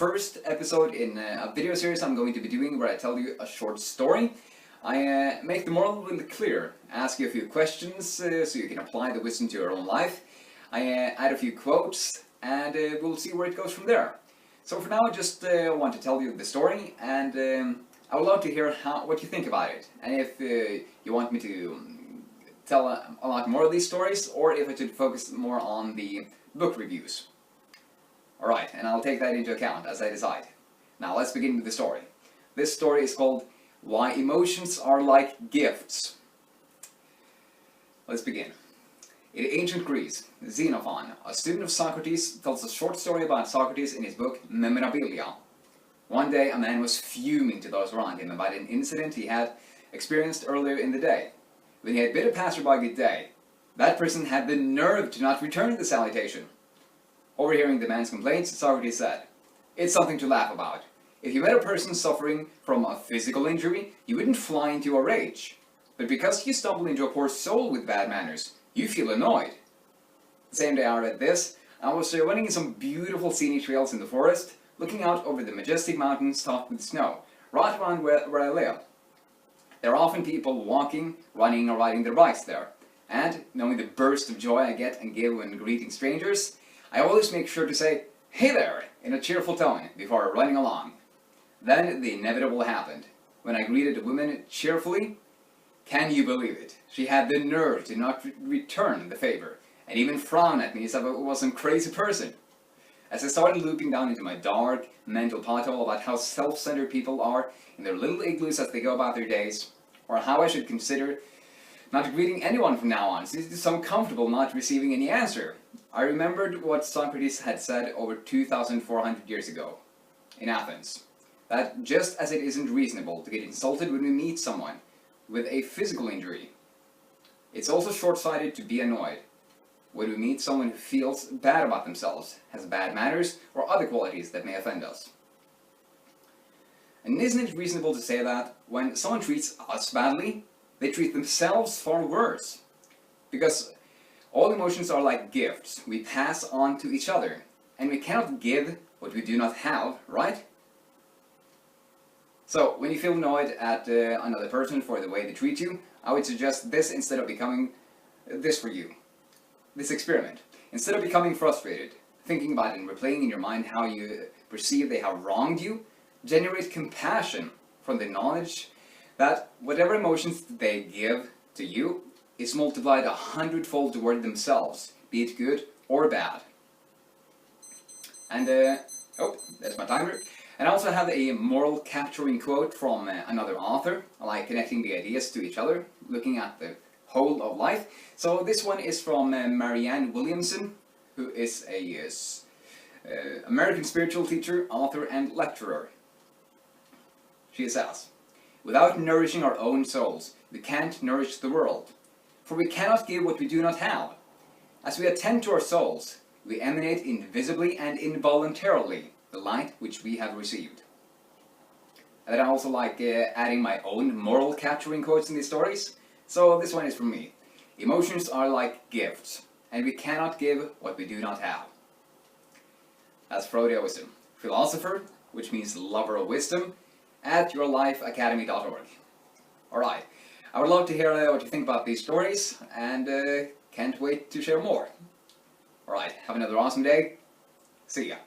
first episode in a video series I'm going to be doing where I tell you a short story. I make the moral really clear, ask you a few questions so you can apply the wisdom to your own life. I add a few quotes and we'll see where it goes from there. So for now I just want to tell you the story, and I would love to hear what you think about it. And if you want me to tell a lot more of these stories, or if I should focus more on the book reviews. Alright, and I'll take that into account as I decide. Now let's begin with the story. This story is called Why Emotions Are Like Gifts. Let's begin. In ancient Greece, Xenophon, a student of Socrates, tells a short story about Socrates in his book Memorabilia. One day a man was fuming to those around him about an incident he had experienced earlier in the day. When he had bid a passerby good day, that person had the nerve to not return the salutation. Overhearing the man's complaints, Socrates said, "It's something to laugh about. If you met a person suffering from a physical injury, you wouldn't fly into a rage. But because you stumbled into a poor soul with bad manners, you feel annoyed." The same day I read this, I was running in some beautiful scenic trails in the forest, looking out over the majestic mountains topped with snow, right around where I live. There are often people walking, running, or riding their bikes there. And, knowing the burst of joy I get and give when greeting strangers, I always make sure to say, "Hey there," in a cheerful tone before running along. Then the inevitable happened. When I greeted a woman cheerfully, can you believe it? She had the nerve to not return the favor, and even frown at me as if I was some crazy person. As I started looping down into my dark, mental pothole about how self-centered people are in their little igloos as they go about their days, or how I should consider not greeting anyone from now on, since it's so uncomfortable not receiving any answer, I remembered what Socrates had said over 2,400 years ago, in Athens, that just as it isn't reasonable to get insulted when we meet someone with a physical injury, it's also short-sighted to be annoyed when we meet someone who feels bad about themselves, has bad manners, or other qualities that may offend us. And isn't it reasonable to say that when someone treats us badly, they treat themselves far worse? Because all emotions are like gifts we pass on to each other, and we cannot give what we do not have, right? So, when you feel annoyed at another person for the way they treat you, I would suggest this instead of becoming this for you. This experiment. Instead of becoming frustrated, thinking about it and replaying in your mind how you perceive they have wronged you, generate compassion from the knowledge that whatever emotions they give to you is multiplied 100-fold toward themselves, be it good or bad. And, oh, that's my timer. And I also have a moral capturing quote from another author. I like connecting the ideas to each other, looking at the whole of life. So this one is from Marianne Williamson, who is a American spiritual teacher, author, and lecturer. She says, "Without nourishing our own souls, we can't nourish the world. For we cannot give what we do not have. As we attend to our souls, we emanate invisibly and involuntarily the light which we have received." And I also like adding my own moral capturing quotes in these stories. So this one is from me. Emotions are like gifts, and we cannot give what we do not have. That's Frode Osen, philosopher, which means lover of wisdom, at yourlifeacademy.org. Alright, I would love to hear what you think about these stories, and can't wait to share more. Alright, have another awesome day. See ya.